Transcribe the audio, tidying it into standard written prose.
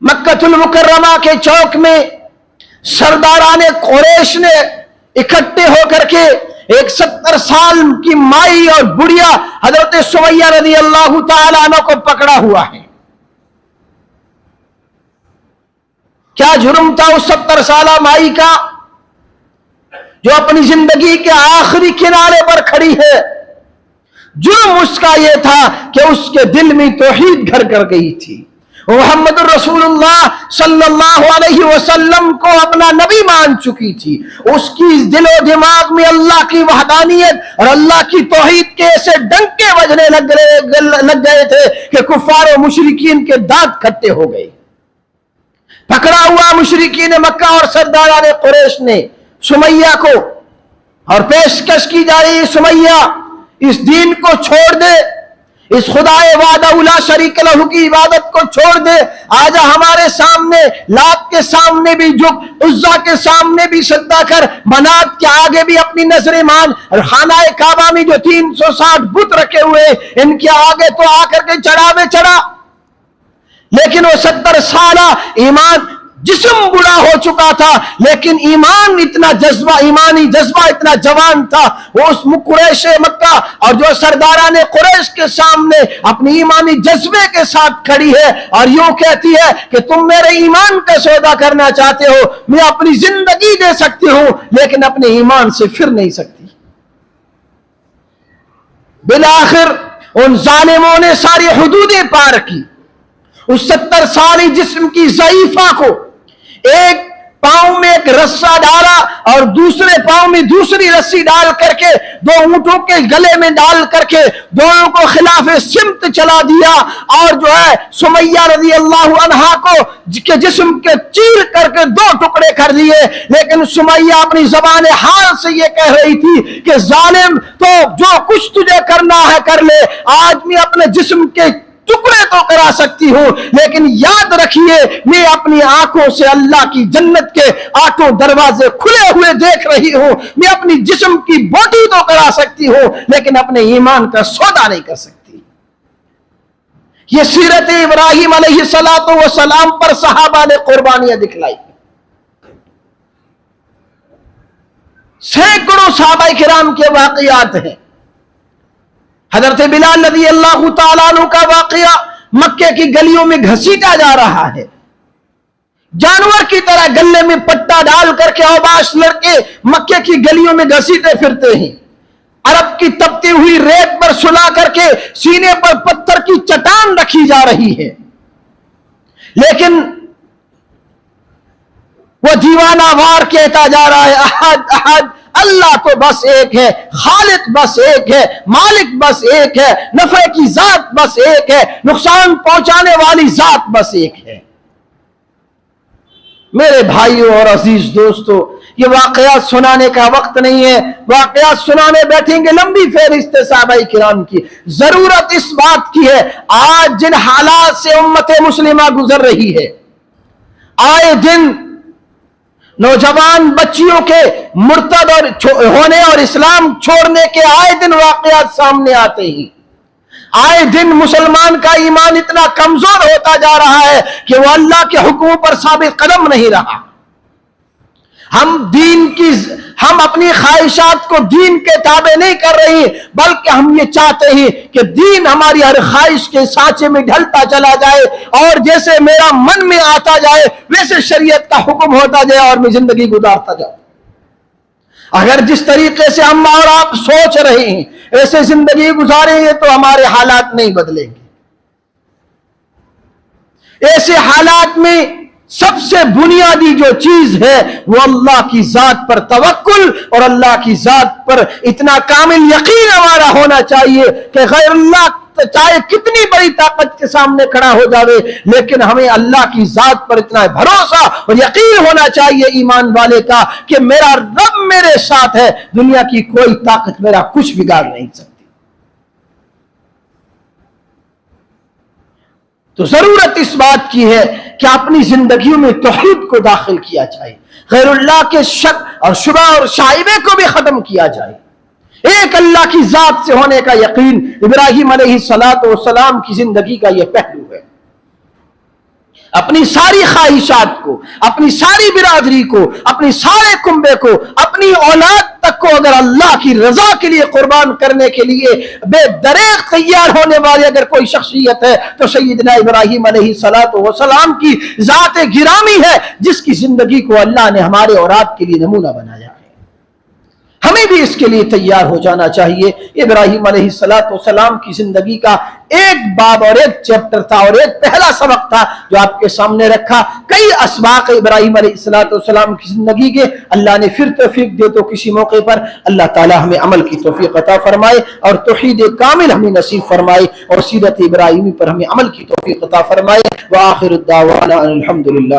मक्कतुल मुकर्रमा के चौक में सरदारान कुरैश ने इकट्ठे होकर के एक 70 साल की माई और बुढ़िया हजरत सुमैया रज़ी अल्लाह तआला अन्हा को पकड़ा हुआ है। क्या जुर्म था उस 70 साल माई का जो अपनी जिंदगी के आखिरी किनारे पर खड़ी है? जुर्म उसका यह था कि उसके दिल में तौहीद घर कर गई थी। मोहम्मद रसूलुल्लाह सल्लल्लाहु अलैहि वसल्लम को अपना नबी मान चुकी थी। उसकी दिलो दिमाग में अल्लाह की वहदानियत और अल्लाह की तौहीद के ऐसे डंके बजने लग गए थे कि कुफार और मुशरिकीन के दांत खट्टे हो गए। पकड़ा हुआ मुशरिकीन मक्का और सरदारान कुरैश ने सुमैया को, और पेशकश की जा रही, सुमैया इस दीन को छोड़ दे, इस खुदाए वादा शरीक लहू की इबादत को छोड़ दे, आजा हमारे सामने, लात के सामने भी झुक, उज्जा के सामने भी सजदा कर, मनात के आगे भी अपनी नजरें मान, और खानाए काबा में जो 360 बुत रखे हुए इनके आगे तो आकर के चढ़ावे चढ़ा। लेकिन वो 70 साला ईमान, जिस्म बूढ़ा हो चुका था लेकिन ईमान इतना जज्बा, ईमानी जज्बा इतना जवान था। वो उस कुरैश मक्का और जो सरदाराने कुरैश के सामने अपनी ईमानी जज्बे के साथ खड़ी है और यूं कहती है कि तुम मेरे ईमान का सौदा करना चाहते हो, मैं अपनी जिंदगी दे सकती हूं लेकिन अपने ईमान से फिर नहीं सकती। बिलाखिर उन जालिमों ने सारी हुदूदें पार की। उस 70 साली जिस्म की ज़ईफा को एक पांव में एक रस्सा डाला और दूसरे पांव में दूसरी रस्सी डाल करके दो ऊंटों के गले में डाल करके दोनों को खिलाफे सिमत चला दिया, और जो है सुमैया रज़ी अल्लाह अन्हा को के जिस्म के चीर करके 2 टुकड़े कर दिए। लेकिन सुमैया अपनी जबान हाल से ये कह रही थी कि जालिम, तो जो कुछ तुझे करना है कर ले, आज मैं अपने जिस्म के टुकड़े तो करा सकती हूं लेकिन याद रखिए मैं अपनी आंखों से अल्लाह की जन्नत के 8 दरवाजे खुले हुए देख रही हूं। मैं अपनी जिस्म की बोटी तो करा सकती हूं लेकिन अपने ईमान का सौदा नहीं कर सकती। यह सीरत इब्राहिम अलैहिस्सलातु वस्सलाम पर सहाबा ने कुर्बानियां दिखलाई। सैकड़ों सहाबा किराम के वाकयात हैं। हजरत बिलाल रज़ी अल्लाह तआला अन्हु का वाकया, मक्के की गलियों में घसीटा जा रहा है, जानवर की तरह गले में पट्टा डाल करके औबाश लड़के मक्के की गलियों में घसीटे फिरते हैं। अरब की तपती हुई रेत पर सुला करके सीने पर पत्थर की चट्टान रखी जा रही है, लेकिन वो दीवाना वार कहता जा रहा है, अहद अहद, अल्लाह तो बस एक है, खालिक बस एक है, मालिक बस एक है, नफे की जात बस एक है, नुकसान पहुंचाने वाली जात बस एक है। मेरे भाइयों और अजीज दोस्तों, ये वाकयात सुनाने का वक्त नहीं है। वाकयात सुनाने बैठेंगे लंबी फहरिस्त सहाबाए किराम की। जरूरत इस बात की है, आज जिन हालात से उम्मत मुस्लिमा गुजर रही है, आए दिन नौजवान बच्चियों के मुर्तद और होने और इस्लाम छोड़ने के आए दिन वाकयात सामने आते ही, आए दिन मुसलमान का ईमान इतना कमजोर होता जा रहा है कि वो अल्लाह के हुक्मों पर साबित कदम नहीं रहा। हम अपनी ख्वाहिशात को दीन के ताबे नहीं कर रही, बल्कि हम ये चाहते हैं कि दीन हमारी हर ख्वाहिश के सांचे में ढलता चला जाए और जैसे मेरा मन में आता जाए वैसे शरीयत का हुक्म होता जाए और मैं जिंदगी गुजारता जाऊं। अगर जिस तरीके से हम और आप सोच रहे हैं ऐसे जिंदगी गुजारेंगे तो हमारे हालात नहीं बदलेंगे। ऐसे हालात में सबसे बुनियादी जो चीज है वो अल्लाह की जात पर तवक्कुल और अल्लाह की जात पर इतना कामिल यकीन हमारा होना चाहिए कि गैर अल्लाह चाहे कितनी बड़ी ताकत के सामने खड़ा हो जावे, लेकिन हमें अल्लाह की जात पर इतना भरोसा और यकीन होना चाहिए ईमान वाले का कि मेरा रब मेरे साथ है, दुनिया की कोई ताकत मेरा कुछ बिगाड़ नहीं सकती। तो जरूरत इस बात की है कि अपनी जिंदगियों में तौहीद को दाखिल किया जाए, गैरुल्लाह के शक और शुबा और शाइबे को भी खत्म किया जाए। एक अल्लाह की जात से होने का यकीन इब्राहिम अलैहिस्सलातु वस्सलाम की जिंदगी का यह पहलू है। اپنی ساری خواہشات کو، اپنی ساری برادری کو، اپنی سارے کنبے کو، اپنی اولاد تک کو اگر اللہ کی رضا کے لیے قربان کرنے کے لیے بے دریغ تیار ہونے والی اگر کوئی شخصیت ہے تو سیدنا ابراہیم علیہ السلام کی ذات گرامی ہے، جس کی زندگی کو اللہ نے ہمارے اور آپ کے لیے نمونہ بنایا ہے۔ ہمیں بھی اس کے لیے تیار ہو جانا چاہیے۔ ابراہیم علیہ السلام کی زندگی کا ایک باب اور ایک چیپٹر تھا اور ایک پہلا سبق تھا جو آپ کے سامنے رکھا۔ کئی اسباق ابراہیم علیہ السلام کی زندگی کے اللہ نے پھر توفیق دے تو کسی موقع پر اللہ تعالی ہمیں عمل کی توفیق عطا فرمائے اور توحید کامل ہمیں نصیب فرمائے اور سیرت ابراہیمی پر ہمیں عمل کی توفیق عطا فرمائے۔ وآخر الدعوانا الحمدللہ۔